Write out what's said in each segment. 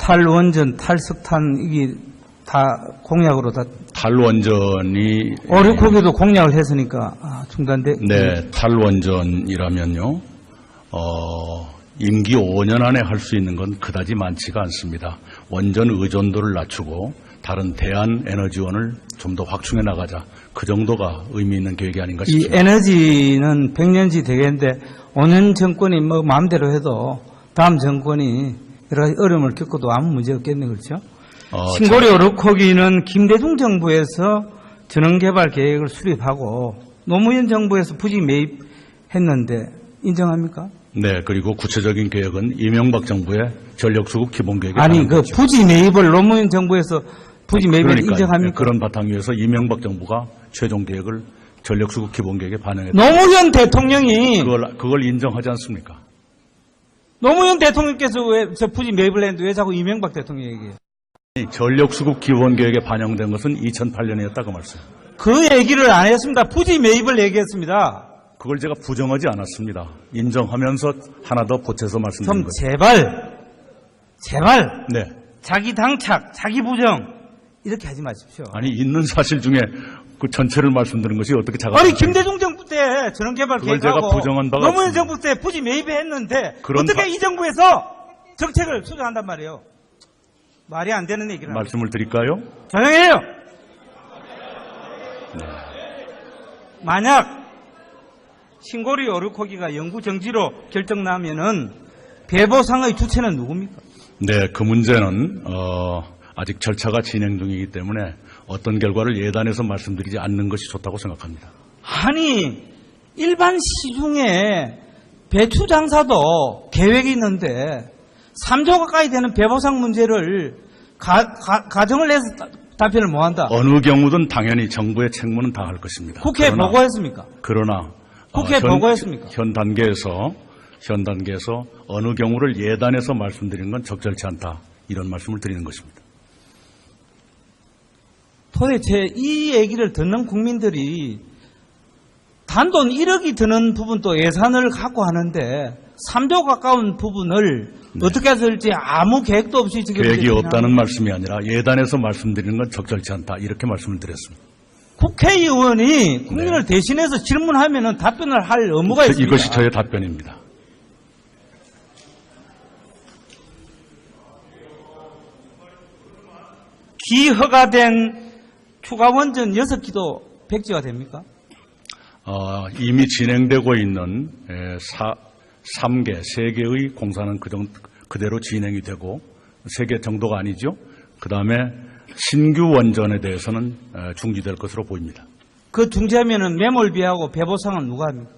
탈원전, 탈석탄 이게 다 공약으로 다 탈원전이 오류코기도 공약을 했으니까 중단돼. 네, 탈원전이라면요. 임기 5년 안에 할 수 있는 건 그다지 많지가 않습니다. 원전 의존도를 낮추고 다른 대안 에너지원을 좀 더 확충해 나가자. 그 정도가 의미 있는 계획이 아닌가 이 싶습니다. 에너지는 100년지 되겠는데 5년 정권이 뭐 마음대로 해도 다음 정권이 여러 가지 어려움을 겪어도 아무 문제 없겠네, 그렇죠? 신고리 오르코기는 김대중 정부에서 전원개발 계획을 수립하고 노무현 정부에서 부지 매입했는데 인정합니까? 네, 그리고 구체적인 계획은 이명박 정부의 전력수급 기본계획에 아니, 그 반영됐죠. 부지 매입을 노무현 정부에서 부지 매입을 그러니까요. 인정합니까? 그런 바탕 위에서 이명박 정부가 최종 계획을 전력수급 기본계획에 반영했다. 노무현 대통령이 그걸 인정하지 않습니까? 노무현 대통령께서 왜 저 부지 매입을 했는데 왜 자꾸 이명박 대통령 얘기해요? 전력수급 기본계획에 반영된 것은 2008년이었다 그 말씀. 그 얘기를 안 했습니다. 부지 매입을 얘기했습니다. 그걸 제가 부정하지 않았습니다. 인정하면서 하나 더 보태서 말씀드린 좀 거죠. 제발 네. 자기 당착, 자기 부정 이렇게 하지 마십시오. 아니 있는 사실 중에 그 전체를 말씀드린 것이 어떻게 작아? 아니 김대중 정부 때 전원개발 그걸 계획하고 제가 부정한 바가 노무현 없습니다. 정부 때 부지 매입했는데 그런 어떻게 이 정부에서 정책을 수정한단 말이에요. 말이 안 되는 얘기를 말씀을 드릴까요? 조용해요. 네. 만약 신고리 오르코기가 영구 정지로 결정나면은 배보상의 주체는 누굽니까? 네, 그 문제는 아직 절차가 진행 중이기 때문에 어떤 결과를 예단해서 말씀드리지 않는 것이 좋다고 생각합니다. 아니 일반 시중에 배추 장사도 계획이 있는데 3조 가까이 되는 배보상 문제를 가정을 내서 답변을 못한다. 어느 경우든 당연히 정부의 책무는 다할 것입니다. 국회에 그러나, 보고했습니까? 그러나 국회에 보고했습니까? 현 단계에서 어느 경우를 예단해서 말씀드리는 건 적절치 않다. 이런 말씀을 드리는 것입니다. 도대체 이 얘기를 듣는 국민들이 단돈 1억이 드는 부분도 예산을 갖고 하는데 3조 가까운 부분을 어떻게 할지 아무 계획도 없이 지금 계획이 없다는 말씀이 아니라 예단해서 말씀드리는 건 적절치 않다. 이렇게 말씀을 드렸습니다. 국회의원이 국민을 대신해서 질문하면 답변을 할 의무가 있습니다. 이것이 저의 답변입니다. 기허가된 추가 원전 6기도 백지화 됩니까? 이미 진행되고 있는 3개의 공사는 그대로 진행이 되고 3개 정도가 아니죠. 그 다음에 신규 원전에 대해서는 중지될 것으로 보입니다. 그 중지하면은 매몰비하고 배보상은 누가 합니까?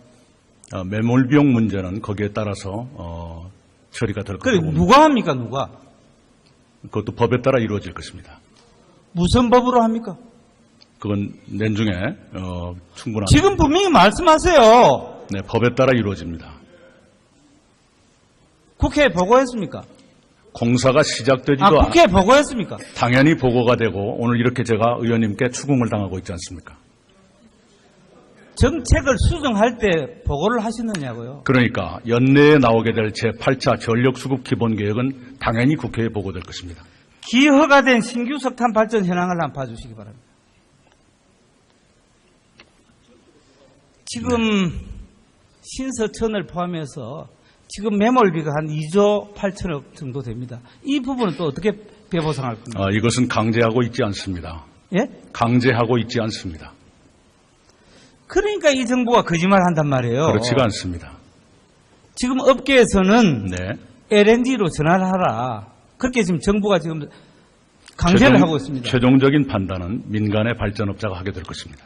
매몰 비용 문제는 거기에 따라서 처리가 될 그래 것으로 봅니다. 누가 합니까? 누가? 그것도 법에 따라 이루어질 것입니다. 무슨 법으로 합니까? 그건 내중에 충분한 지금 분명히 말씀하세요. 네, 법에 따라 이루어집니다. 국회에 보고했습니까? 공사가 시작되지도 국회에 보고했습니까? 당연히 보고가 되고 오늘 이렇게 제가 의원님께 추궁을 당하고 있지 않습니까? 정책을 수정할 때 보고를 하시느냐고요. 그러니까 연내에 나오게 될 제8차 전력수급 기본계획은 당연히 국회에 보고될 것입니다. 기허가된 신규 석탄 발전 현황을 한번 봐주시기 바랍니다. 지금 신서천을 포함해서 지금 매몰비가 한 2조 8천억 정도 됩니다. 이 부분은 또 어떻게 배보상할 겁니까? 이것은 강제하고 있지 않습니다. 예? 강제하고 있지 않습니다. 그러니까 이 정부가 거짓말 한단 말이에요. 그렇지가 않습니다. 지금 업계에서는 네. LNG로 전환을 하라. 그렇게 지금 정부가 지금 강제를 하고 있습니다. 최종적인 판단은 민간의 발전업자가 하게 될 것입니다.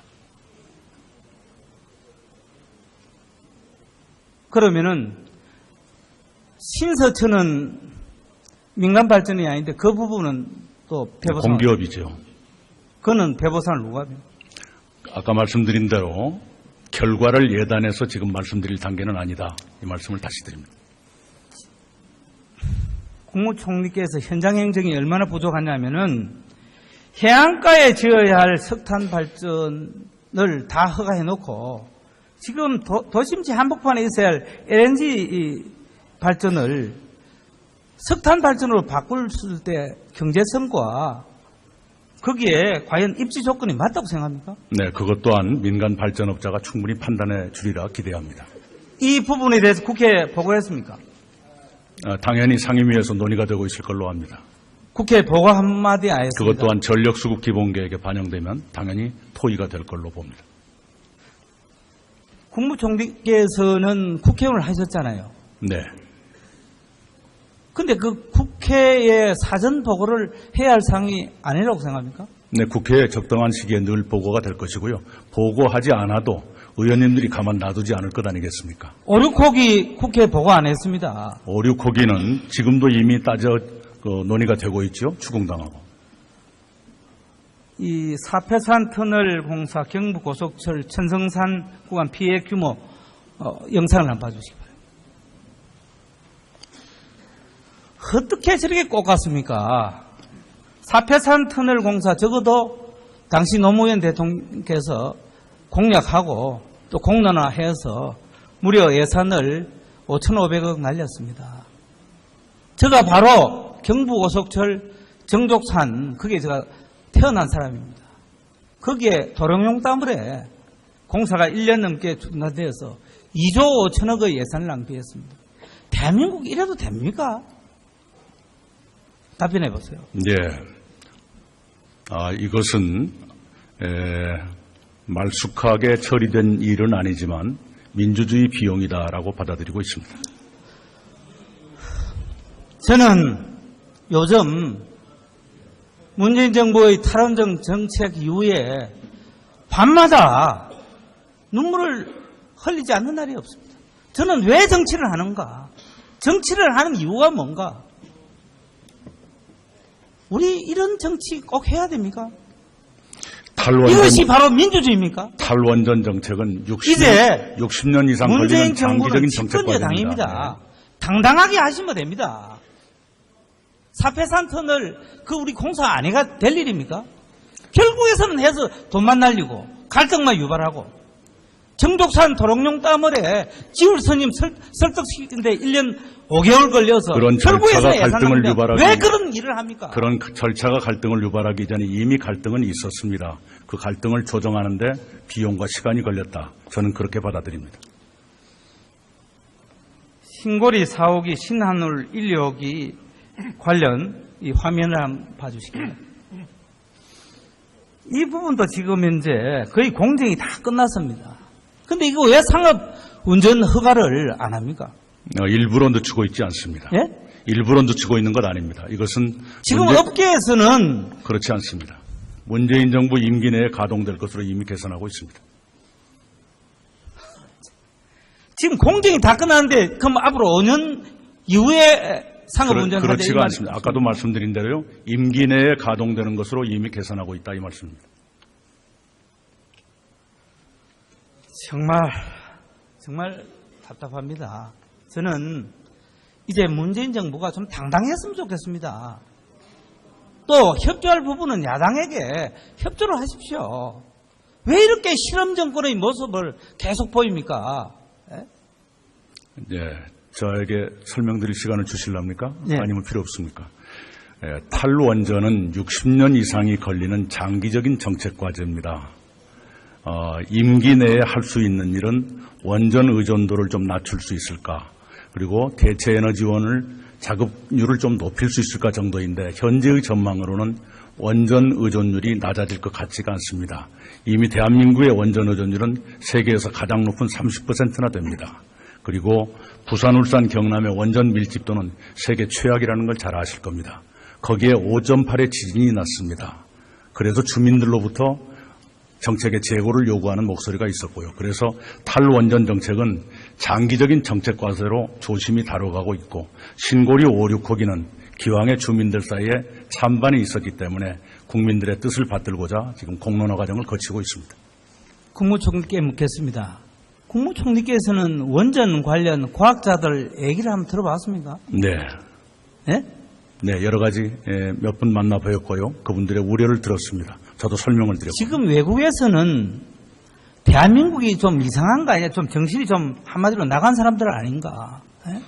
그러면은 신서천은 민간 발전이 아닌데 그 부분은 또 배보상. 공기업이죠. 그거는 배보상을 누가 합니까? 아까 말씀드린 대로 결과를 예단해서 지금 말씀드릴 단계는 아니다. 이 말씀을 다시 드립니다. 국무총리께서 현장 행정이 얼마나 부족하냐면은 해안가에 지어야 할 석탄 발전을 다 허가해 놓고 지금 도심지 한복판에 있어야 할 LNG 발전을 석탄 발전으로 바꿀 때 경제성과 거기에 과연 입지 조건이 맞다고 생각합니까? 네, 그것 또한 민간 발전업자가 충분히 판단해 주리라 기대합니다. 이 부분에 대해서 국회에 보고했습니까? 당연히 상임위에서 논의가 되고 있을 걸로 합니다. 국회에 보고 한마디 안 했습니다. 그것 또한 전력수급 기본계획에 반영되면 당연히 토의가 될 걸로 봅니다. 국무총리께서는 국회의원을 하셨잖아요. 네. 근데 그 국회에 사전 보고를 해야 할 사항이 아니라고 생각합니까? 네, 국회에 적당한 시기에 늘 보고가 될 것이고요. 보고하지 않아도 의원님들이 가만 놔두지 않을 것 아니겠습니까? 5, 6호기 국회에 보고 안 했습니다. 5, 6호기는 지금도 이미 논의가 되고 있죠. 추궁당하고. 이 사패산 터널 공사 경부고속철 천성산 구간 피해 규모 영상을 한번 봐주시기 바랍니다. 어떻게 저렇게 꼽았습니까? 사패산 터널 공사 적어도 당시 노무현 대통령께서 공약하고 또 공론화해서 무려 예산을 5,500억 날렸습니다. 제가 바로 경부고속철 정족산 거기에 제가 태어난 사람입니다. 거기에 도롱뇽 땀물에 공사가 1년 넘게 중단되어서 2조 5천억의 예산을 낭비했습니다. 대한민국 이래도 됩니까? 답변해 보세요. 네. 이것은 말쑥하게 처리된 일은 아니지만 민주주의 비용이다라고 받아들이고 있습니다. 저는 요즘 문재인 정부의 탈원전 정책 이후에 밤마다 눈물을 흘리지 않는 날이 없습니다. 저는 왜 정치를 하는가? 정치를 하는 이유가 뭔가? 우리 이런 정치 꼭 해야 됩니까? 이것이 바로 민주주의입니까? 탈원전 정책은 이제 60년 이상 문재인 걸리는 장기적인 정책 집권여 과제입니다. 당입니다. 당당하게 하시면 됩니다. 사패산 터널 우리 공사 안 해가 될 일입니까? 결국에서는 해서 돈만 날리고 갈등만 유발하고 정족산 도롱뇽 땀을에 지울 스님 설득시키는데 1년 5개월 걸려서 그런 절차가 갈등을 유발하기 왜 그런 일을 합니까? 그런 절차가 갈등을 유발하기 전에 이미 갈등은 있었습니다. 그 갈등을 조정하는데 비용과 시간이 걸렸다. 저는 그렇게 받아들입니다. 신고리 4호기 신한울 1, 2호기 관련 이 화면을 한번 봐주시겠습니다. 이 부분도 지금 현재 거의 공정이 다 끝났습니다. 근데 이거 왜 상업 운전 허가를 안 합니까? 일부러 늦추고 있지 않습니다. 예? 일부러 늦추고 있는 것 아닙니다. 이것은 지금 업계에서는 그렇지 않습니다. 문재인 정부 임기 내에 가동될 것으로 이미 계산하고 있습니다. 지금 공정이 다 끝났는데 그럼 앞으로 5년 이후에 상업 운전 그렇지가 않습니다. 아까도 말씀드린 대로요. 임기 내에 가동되는 것으로 이미 계산하고 있다 이 말씀입니다. 정말 답답합니다. 저는 이제 문재인 정부가 좀 당당했으면 좋겠습니다. 또 협조할 부분은 야당에게 협조를 하십시오. 왜 이렇게 실험 정권의 모습을 계속 보입니까? 네, 저에게 설명드릴 시간을 주실랍니까? 네. 아니면 필요 없습니까? 탈원전은 60년 이상이 걸리는 장기적인 정책 과제입니다. 임기 내에 할 수 있는 일은 원전 의존도를 좀 낮출 수 있을까? 그리고 대체 에너지원을 자급률을 좀 높일 수 있을까 정도인데 현재의 전망으로는 원전 의존율이 낮아질 것 같지가 않습니다. 이미 대한민국의 원전 의존율은 세계에서 가장 높은 30%나 됩니다. 그리고 부산, 울산, 경남의 원전 밀집도는 세계 최악이라는 걸 잘 아실 겁니다. 거기에 5.8의 지진이 났습니다. 그래서 주민들로부터 정책의 재고를 요구하는 목소리가 있었고요. 그래서 탈원전 정책은 장기적인 정책 과제로 조심히 다뤄가고 있고 신고리 5, 6호기는 기왕에 주민들 사이에 찬반이 있었기 때문에 국민들의 뜻을 받들고자 지금 공론화 과정을 거치고 있습니다. 국무총리께 묻겠습니다. 국무총리께서는 원전 관련 과학자들 얘기를 한번 들어봤습니까? 네. 네? 네, 여러 가지 몇 분 만나보였고요. 그분들의 우려를 들었습니다. 저도 설명을 드렸고. 지금 외국에서는 대한민국이 좀 이상한 거 아니야? 좀 정신이 좀 한마디로 나간 사람들 아닌가? 네?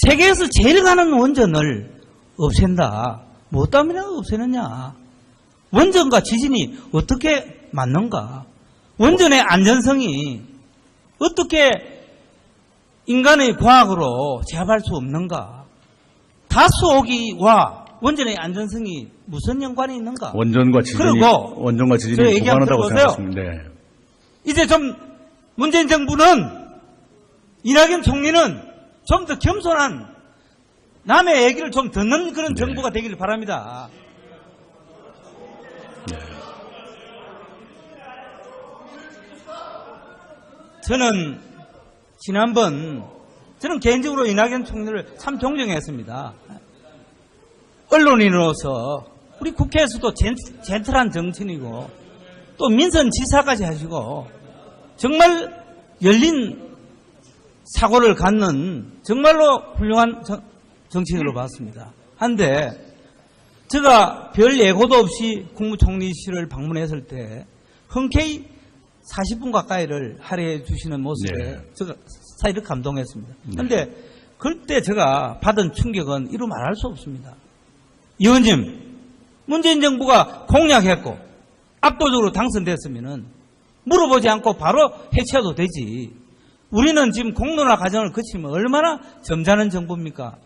세계에서 제일 가는 원전을 없앤다. 뭐 때문에 없애느냐? 원전과 지진이 어떻게 맞는가? 원전의 안전성이 어떻게 인간의 과학으로 제압할 수 없는가? 다수오기와 원전의 안전성이 무슨 연관이 있는가? 원전과 지진이 무관하다고 생각했습니다. 네. 이제 좀 문재인 정부는 이낙연 총리는 좀 더 겸손한 남의 얘기를 좀 듣는 그런 네. 정부가 되기를 바랍니다. 네. 저는 지난번 저는 개인적으로 이낙연 총리를 참 존경했습니다. 언론인으로서 우리 국회에서도 젠틀한 정치인이고 또 민선 지사까지 하시고 정말 열린 사고를 갖는 정말로 훌륭한 정치인으로 봤습니다. 한데 제가 별 예고도 없이 국무총리실을 방문했을 때 흔쾌히 40분 가까이를 할애해 주시는 모습에 네. 제가 사이를 감동했습니다. 그런데 그때 제가 받은 충격은 이루 말할 수 없습니다. 의원님, 문재인 정부가 공약했고 압도적으로 당선됐으면은 물어보지 않고 바로 해체해도 되지. 우리는 지금 공론화 과정을 거치면 얼마나 점잖은 정부입니까?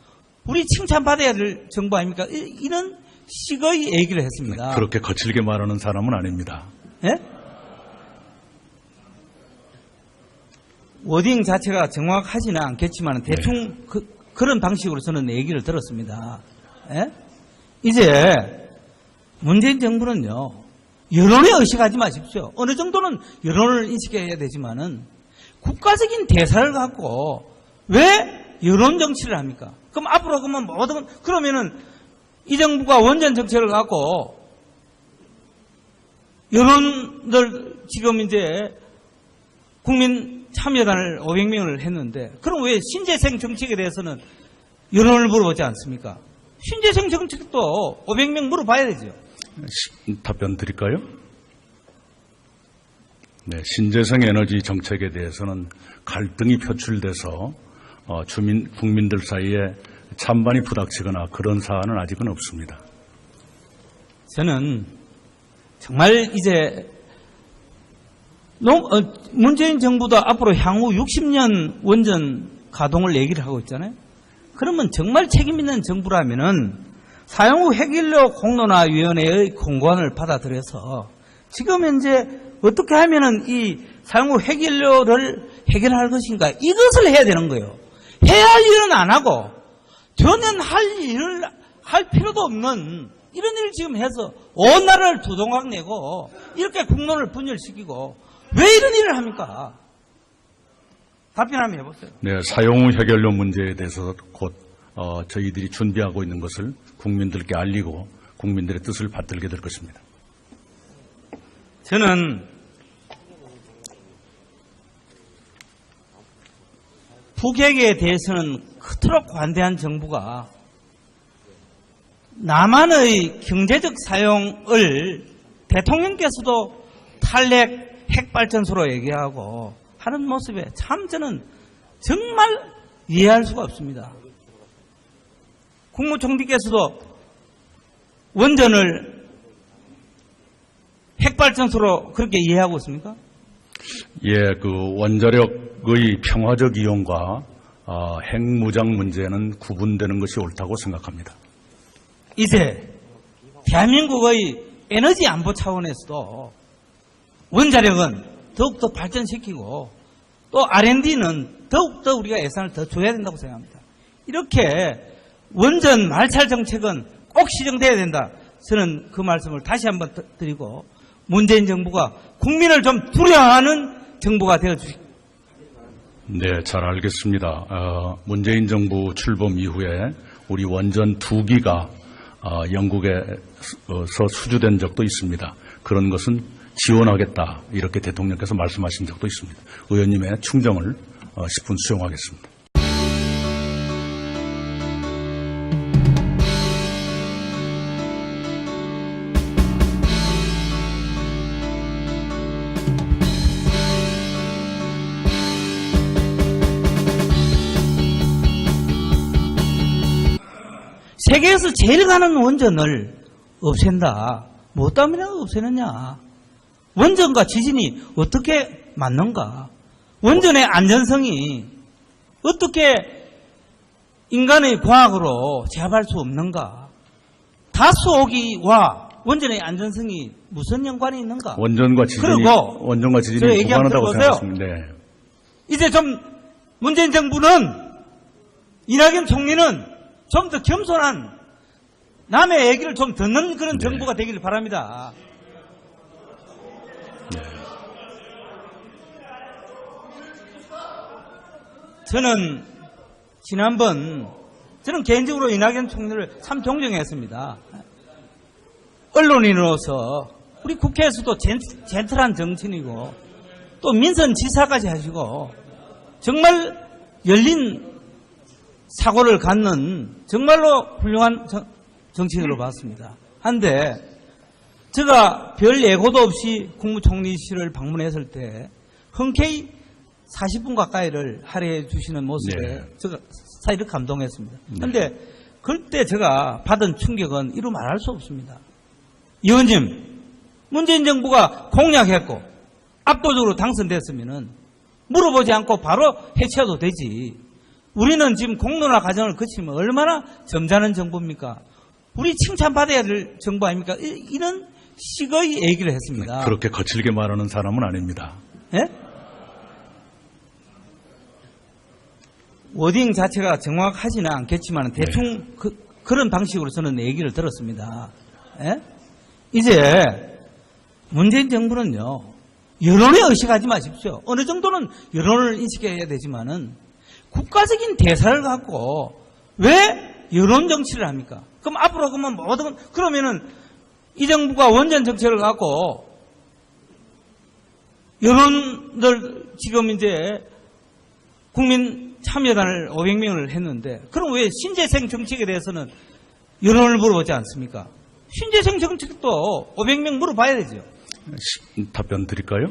우리 칭찬받아야 될 정부 아닙니까? 이런 식의 얘기를 했습니다. 그렇게 거칠게 말하는 사람은 아닙니다. 예? 워딩 자체가 정확하지는 않겠지만 대충 그런 방식으로 저는 얘기를 들었습니다. 예? 이제 문재인 정부는요, 여론에 의식하지 마십시오. 어느 정도는 여론을 인식해야 되지만은 국가적인 대사를 갖고 왜 여론 정치를 합니까? 그럼 앞으로 그러면은 이 정부가 원전 정책을 갖고 여론들 지금 이제 국민 참여단을 500명을 했는데 그럼 왜 신재생 정책에 대해서는 여론을 물어보지 않습니까? 신재생 정책도 500명 물어봐야 되죠. 답변 드릴까요? 네, 신재생 에너지 정책에 대해서는 갈등이 표출돼서 국민들 사이에 찬반이 부닥치거나 그런 사안은 아직은 없습니다. 저는 정말 이제 문재인 정부도 앞으로 향후 60년 원전 가동을 얘기를 하고 있잖아요. 그러면 정말 책임 있는 정부라면은 사용 후 핵연료 공론화위원회의 공고안을 받아들여서 지금 현재 어떻게 하면은 이 사용 후 핵연료를 해결할 것인가 이것을 해야 되는 거예요. 해야 할 일은 안 하고 전혀 할 필요도 없는 이런 일을 지금 해서 온 나라를 두 동강 내고 이렇게 국론을 분열시키고 왜 이런 일을 합니까? 답변 한번 해보세요. 네, 사용 후 핵연료 문제에 대해서 곧 저희들이 준비하고 있는 것을 국민들께 알리고 국민들의 뜻을 받들게 될 것입니다. 저는 북핵에 대해서는 그토록 관대한 정부가 남한의 경제적 사용을 대통령께서도 탈핵 핵발전소로 얘기하고 하는 모습에 참 저는 정말 이해할 수가 없습니다. 국무총리께서도 원전을 핵발전소로 그렇게 이해하고 있습니까? 예, 그 원자력의 평화적 이용과 핵무장 문제는 구분되는 것이 옳다고 생각합니다. 이제 대한민국의 에너지 안보 차원에서도 원자력은 더욱더 발전시키고 또 R&D는 더욱더 우리가 예산을 더 줘야 된다고 생각합니다. 이렇게 원전 말찰 정책은 꼭 시정돼야 된다. 저는 그 말씀을 다시 한번 드리고 문재인 정부가 국민을 좀 두려워하는 정부가 되어주십시오. 네, 잘 알겠습니다. 문재인 정부 출범 이후에 우리 원전 2기가 영국에서 수주된 적도 있습니다. 그런 것은 지원하겠다 이렇게 대통령께서 말씀하신 적도 있습니다. 의원님의 충정을 10분 수용하겠습니다. 세계에서 제일 가는 원전을 없앤다. 뭐 때문에 없애느냐? 원전과 지진이 어떻게 맞는가? 원전의 안전성이 어떻게 인간의 과학으로 제압할 수 없는가? 다수오기와 원전의 안전성이 무슨 연관이 있는가? 원전과 지진이 무관하다고 생각했습니다. 네. 이제 좀 문재인 정부는 이낙연 총리는 좀 더 겸손한 남의 얘기를 좀 듣는 그런 네. 정부가 되기를 바랍니다. 네. 저는 지난번 저는 개인적으로 이낙연 총리를 참 존경했습니다. 언론인으로서 우리 국회에서도 젠틀한 정치인이고 또 민선지사까지 하시고 정말 열린 사고를 갖는 정말로 훌륭한 정치인으로 봤습니다. 한데 제가 별 예고도 없이 국무총리실을 방문했을 때 흔쾌히 40분 가까이를 할애해 주시는 모습에 네. 제가 사이를 감동했습니다. 그런데 그때 제가 받은 충격은 이루 말할 수 없습니다. 의원님, 문재인 정부가 공약했고 압도적으로 당선됐으면은 물어보지 않고 바로 해체해도 되지. 우리는 지금 공론화 과정을 거치면 얼마나 점잖은 정부입니까? 우리 칭찬받아야 될 정부 아닙니까? 이런 식의 얘기를 했습니다. 그렇게 거칠게 말하는 사람은 아닙니다. 예? 워딩 자체가 정확하지는 않겠지만 대충 그런 방식으로 저는 얘기를 들었습니다. 예? 이제 문재인 정부는요, 여론에 의식하지 마십시오. 어느 정도는 여론을 인식해야 되지만은 국가적인 대사를 갖고 왜 여론 정치를 합니까? 그럼 앞으로 그러면은 이 정부가 원전 정책을 갖고 여론들 지금 이제 국민 참여단을 500명을 했는데 그럼 왜 신재생 정책에 대해서는 여론을 물어보지 않습니까? 신재생 정책도 500명 물어봐야 되죠. 답변 드릴까요?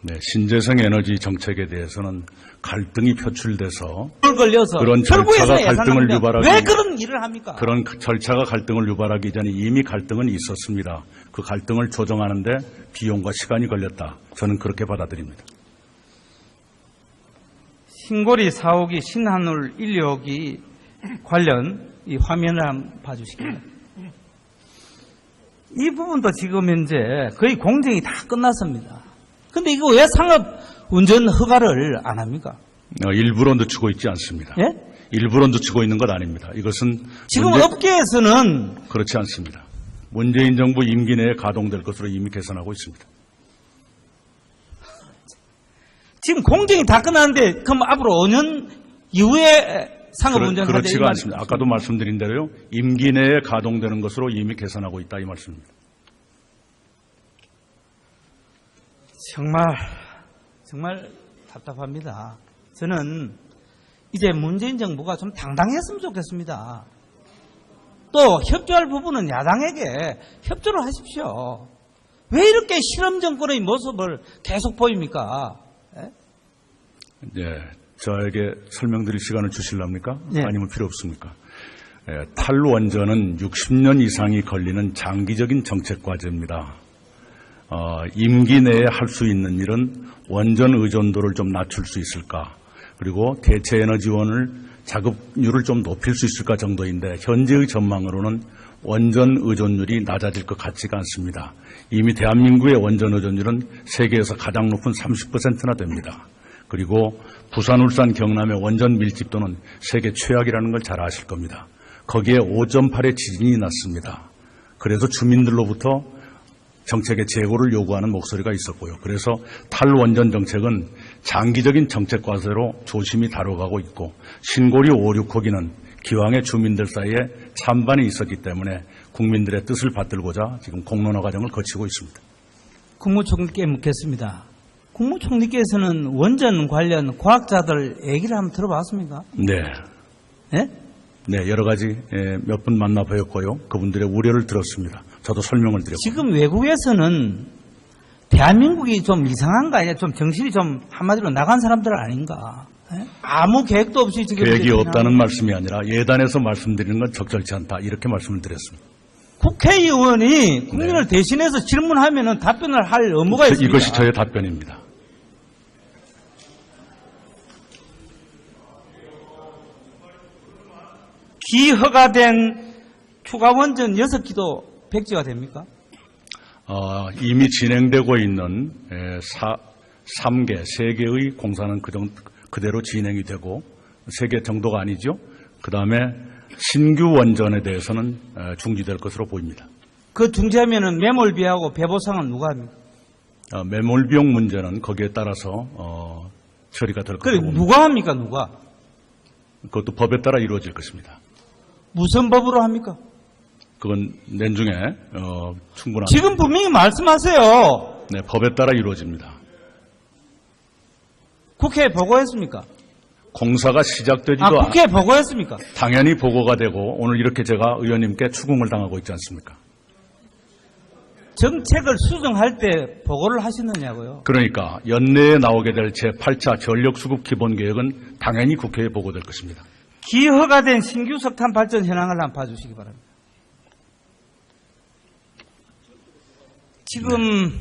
네, 신재생 에너지 정책에 대해서는 갈등이 표출돼서 그런 절차가 갈등을 유발하기 왜 그런 일을 합니까? 그런 절차가 갈등을 유발하기 전에 이미 갈등은 있었습니다. 그 갈등을 조정하는데 비용과 시간이 걸렸다. 저는 그렇게 받아들입니다. 신고리 4호기 신한울 1, 2호기 관련 이 화면을 한번 봐주시겠나요? 이 부분도 지금 현재 거의 공정이 다 끝났습니다. 근데 이거 왜 상업 운전 허가를 안 합니까? 일부러 늦추고 있지 않습니다. 예? 일부러 늦추고 있는 것 아닙니다. 이것은 지금 업계에서는 그렇지 않습니다. 문재인 정부 임기 내에 가동될 것으로 이미 계산하고 있습니다. 지금 공정이 다 끝났는데 그럼 앞으로 5년 이후에 상업 운전 하자. 그렇지가 않습니다. 아까도 말씀드린 대로요. 임기 내에 가동되는 것으로 이미 계산하고 있다 이 말씀입니다. 정말 답답합니다. 저는 이제 문재인 정부가 좀 당당했으면 좋겠습니다. 또 협조할 부분은 야당에게 협조를 하십시오. 왜 이렇게 실험 정권의 모습을 계속 보입니까? 네, 저에게 설명드릴 시간을 주실랍니까? 네. 아니면 필요 없습니까? 탈원전은 60년 이상이 걸리는 장기적인 정책 과제입니다. 임기 내에 할 수 있는 일은 원전 의존도를 좀 낮출 수 있을까? 그리고 대체 에너지원을 자급률을 좀 높일 수 있을까 정도인데 현재의 전망으로는 원전 의존율이 낮아질 것 같지가 않습니다. 이미 대한민국의 원전 의존율은 세계에서 가장 높은 30%나 됩니다. 그리고 부산, 울산, 경남의 원전 밀집도는 세계 최악이라는 걸 잘 아실 겁니다. 거기에 5.8의 지진이 났습니다. 그래서 주민들로부터 정책의 재고를 요구하는 목소리가 있었고요. 그래서 탈원전 정책은 장기적인 정책 과제로 조심히 다뤄가고 있고 신고리 5, 6호기는 기왕에 주민들 사이에 찬반이 있었기 때문에 국민들의 뜻을 받들고자 지금 공론화 과정을 거치고 있습니다. 국무총리께 묻겠습니다. 국무총리께서는 원전 관련 과학자들 얘기를 한번 들어봤습니까? 네. 네? 네, 여러 가지 몇 분 만나보였고요. 그분들의 우려를 들었습니다. 저도 설명을 드렸고. 지금 외국에서는 대한민국이 좀 이상한가? 좀 정신이 좀 한마디로 나간 사람들 아닌가? 아무 계획도 없이 지금 계획이 이제 없다는 말씀이 아니라 예단해서 말씀드리는 건 적절치 않다. 이렇게 말씀을 드렸습니다. 국회의원이 국민을 대신해서 질문하면은 답변을 할 의무가 있습니다. 이것이 저의 답변입니다. 기허가된 추가 원전 6기도 백지화 됩니까? 이미 진행되고 있는 3개, 3개의 공사는 그대로 진행이 되고 3개 정도가 아니죠. 그 다음에 신규 원전에 대해서는 중지될 것으로 보입니다. 그 중지하면은 매몰비하고 배보상은 누가 합니까? 매몰 비용 문제는 거기에 따라서 처리가 될 그래, 것으로 봅니다. 누가 합니까, 누가? 그것도 법에 따라 이루어질 것입니다. 무슨 법으로 합니까? 그건 내중에 충분한 지금 분명히 말씀하세요. 네, 법에 따라 이루어집니다. 국회에 보고했습니까? 공사가 시작되지도 국회에 보고했습니까? 당연히 보고가 되고 오늘 이렇게 제가 의원님께 추궁을 당하고 있지 않습니까? 정책을 수정할 때 보고를 하시느냐고요. 그러니까 연내에 나오게 될 제8차 전력수급 기본계획은 당연히 국회에 보고될 것입니다. 기허가된 신규 석탄 발전 현황을 한번 봐주시기 바랍니다. 지금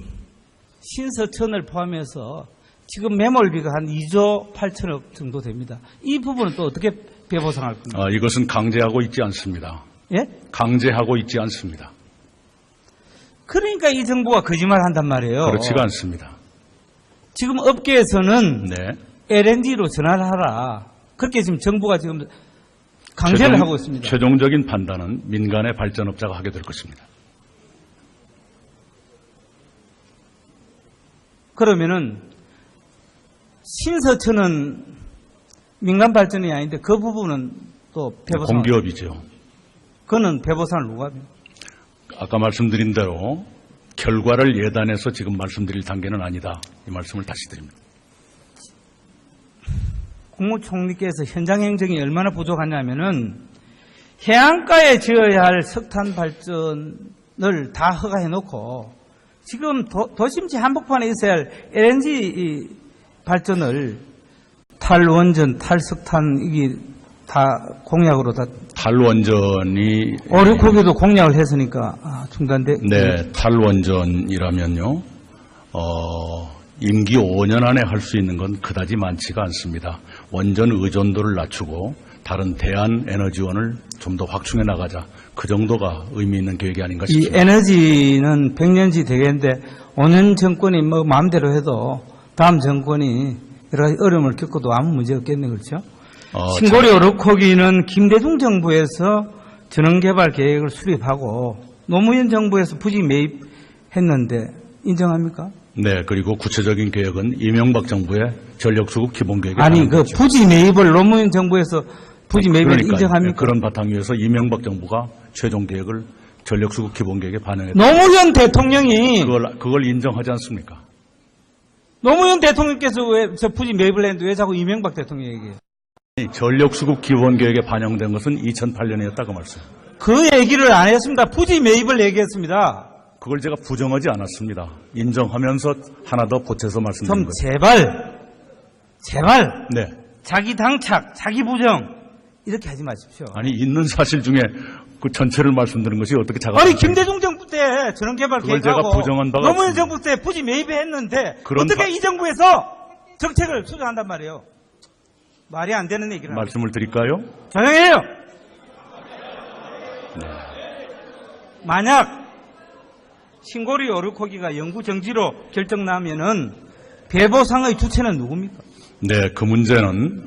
신서천을 포함해서 지금 매몰비가 한 2조 8천억 정도 됩니다. 이 부분은 또 어떻게 배보상할 겁니까? 이것은 강제하고 있지 않습니다. 예? 강제하고 있지 않습니다. 그러니까 이 정부가 거짓말 한단 말이에요. 그렇지가 않습니다. 지금 업계에서는 네. LNG로 전환을 하라. 그렇게 지금 정부가 지금 강제를 하고 있습니다. 최종적인 판단은 민간의 발전업자가 하게 될 것입니다. 그러면은 신서천은 민간 발전이 아닌데 그 부분은 또 배보상. 공기업이죠. 그거는 배보상을 누가 합니까? 아까 말씀드린 대로 결과를 예단해서 지금 말씀드릴 단계는 아니다. 이 말씀을 다시 드립니다. 국무총리께서 현장 행정이 얼마나 부족하냐면은 해안가에 지어야 할 석탄 발전을 다 허가해놓고 지금 도심지 한복판에 있어야 할 LNG 발전을 탈원전, 탈석탄 이게 다 공약으로 다 탈원전이 5, 6호기도 공약을 했으니까 중단돼. 네, 탈원전이라면요. 임기 5년 안에 할 수 있는 건 그다지 많지가 않습니다. 원전 의존도를 낮추고 다른 대안 에너지원을 좀 더 확충해 나가자. 그 정도가 의미 있는 계획이 아닌가 이 싶습니다. 에너지는 100년지 되겠는데 5년 정권이 뭐 마음대로 해도 다음 정권이 여러 가지 어려움을 겪어도 아무 문제 없겠네, 그렇죠? 신고리 오르코기는 김대중 정부에서 전원개발 계획을 수립하고 노무현 정부에서 부지 매입했는데 인정합니까? 네, 그리고 구체적인 계획은 이명박 정부의 전력수급 기본계획에 아니, 그 반영됐죠. 부지 매입을 노무현 정부에서 부지 매입을 그러니까요. 인정합니까? 그런 바탕 위에서 이명박 정부가 최종 계획을 전력수급 기본계획에 반영했다. 노무현 대통령이 그걸 인정하지 않습니까? 노무현 대통령께서 왜 저 부지 매입을 했는데 왜 자꾸 이명박 대통령 얘기해요? 전력수급 기본계획에 반영된 것은 2008년이었다고 말씀. 그 얘기를 안 했습니다. 부지 매입을 얘기했습니다. 그걸 제가 부정하지 않았습니다. 인정하면서 하나 더 보태서 말씀드린 좀 거죠. 제발 네. 자기 당착, 자기 부정 이렇게 하지 마십시오. 아니 있는 사실 중에 그 전체를 말씀드린 것이 어떻게 자가? 아니 김대중 정부 때 전원개발 그걸 계획하고 제가 부정한 바가 노무현 없습니다. 정부 때 부지 매입했는데 그런 어떻게 이 정부에서 정책을 수정한단 말이에요. 말이 안 되는 얘기를 합니다. 말씀을 드릴까요? 조용해요. 네. 만약 신고리 오르코기가 영구 정지로 결정나면은 배보상의 주체는 누굽니까? 네, 그 문제는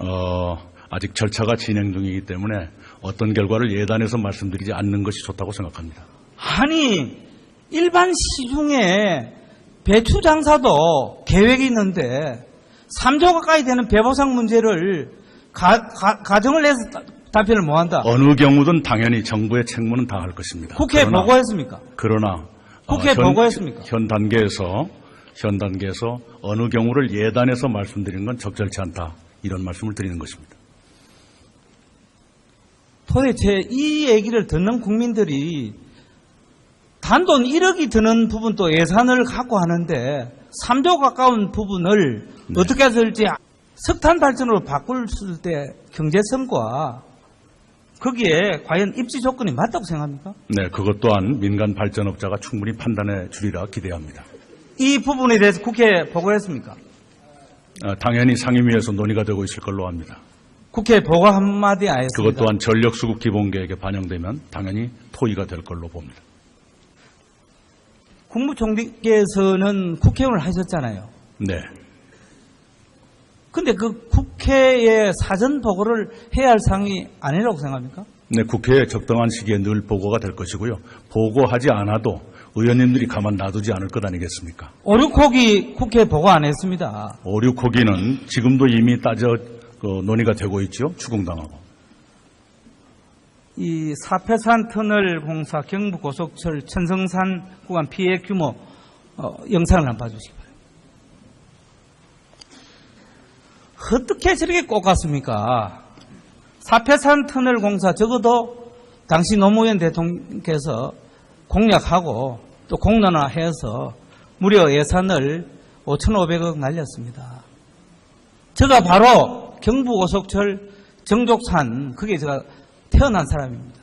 아직 절차가 진행 중이기 때문에 어떤 결과를 예단해서 말씀드리지 않는 것이 좋다고 생각합니다. 아니 일반 시중에 배추 장사도 계획이 있는데 3조 가까이 되는 배보상 문제를 가정을 해서 답변을 못한다. 어느 경우든 당연히 정부의 책무는 다할 것입니다. 국회에 보고했습니까? 그러나 국회에 보고했습니까? 현 단계에서 어느 경우를 예단해서 말씀드리는 건 적절치 않다. 이런 말씀을 드리는 것입니다. 도대체 이 얘기를 듣는 국민들이 단돈 1억이 드는 부분도 예산을 갖고 하는데 3조 가까운 부분을 어떻게 해서 할지 석탄 발전으로 바꿀 때 경제성과 거기에 과연 입지 조건이 맞다고 생각합니까? 네, 그것 또한 민간 발전업자가 충분히 판단해 주리라 기대합니다. 이 부분에 대해서 국회에 보고했습니까? 당연히 상임위에서 논의가 되고 있을 걸로 합니다. 국회에 보고 한마디 안 했습니다. 그것 또한 전력수급 기본계획에 반영되면 당연히 토의가 될 걸로 봅니다. 국무총리께서는 국회의원을 하셨잖아요. 네. 근데 그 국회에 사전 보고를 해야 할 사항이 아니라고 생각합니까? 네, 국회에 적당한 시기에 늘 보고가 될 것이고요. 보고하지 않아도 의원님들이 가만 놔두지 않을 것 아니겠습니까? 5, 6호기 국회에 보고 안 했습니다. 5, 6호기는 지금도 이미 논의가 되고 있죠. 추궁당하고. 이 사패산 터널 공사 경부고속철 천성산 구간 피해 규모 영상을 한번 봐주시기 바랍니다. 어떻게 저렇게 꼭 같습니까? 사패산 터널 공사 적어도 당시 노무현 대통령께서 공약하고 또 공론화해서 무려 예산을 5,500억 날렸습니다. 제가 바로 경부고속철 정족산 거기에 제가 태어난 사람입니다.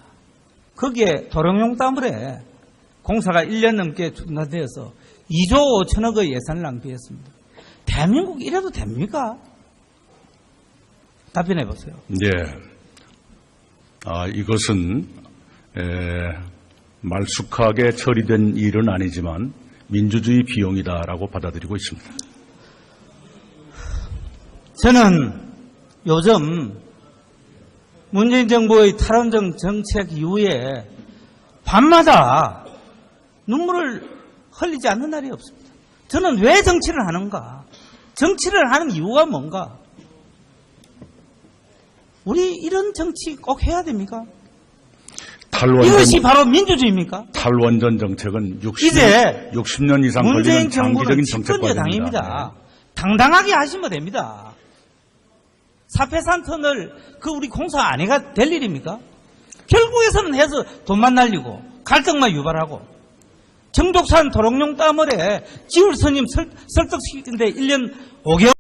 거기에 도롱뇽 땀물에 공사가 1년 넘게 중단되어서 2조 5천억의 예산을 낭비했습니다. 대한민국 이래도 됩니까? 답변해 보세요. 예. 이것은 말쑥하게 처리된 일은 아니지만 민주주의 비용이다라고 받아들이고 있습니다. 저는 요즘 문재인 정부의 탈원전 정책 이후에 밤마다 눈물을 흘리지 않는 날이 없습니다. 저는 왜 정치를 하는가? 정치를 하는 이유가 뭔가? 우리 이런 정치 꼭 해야 됩니까? 이것이 바로 민주주의입니까? 탈원전 정책은 이제 60년 이상 문재인 걸리는 장기적인 정부는 정책 집권 과제입니다. 여당입니다. 당당하게 하시면 됩니다. 사패산 터널 우리 공사 안 해가 될 일입니까? 결국에서는 해서 돈만 날리고 갈등만 유발하고 정족산 도롱뇽 땀을에 지울 스님 설득시키는데 1년 5개월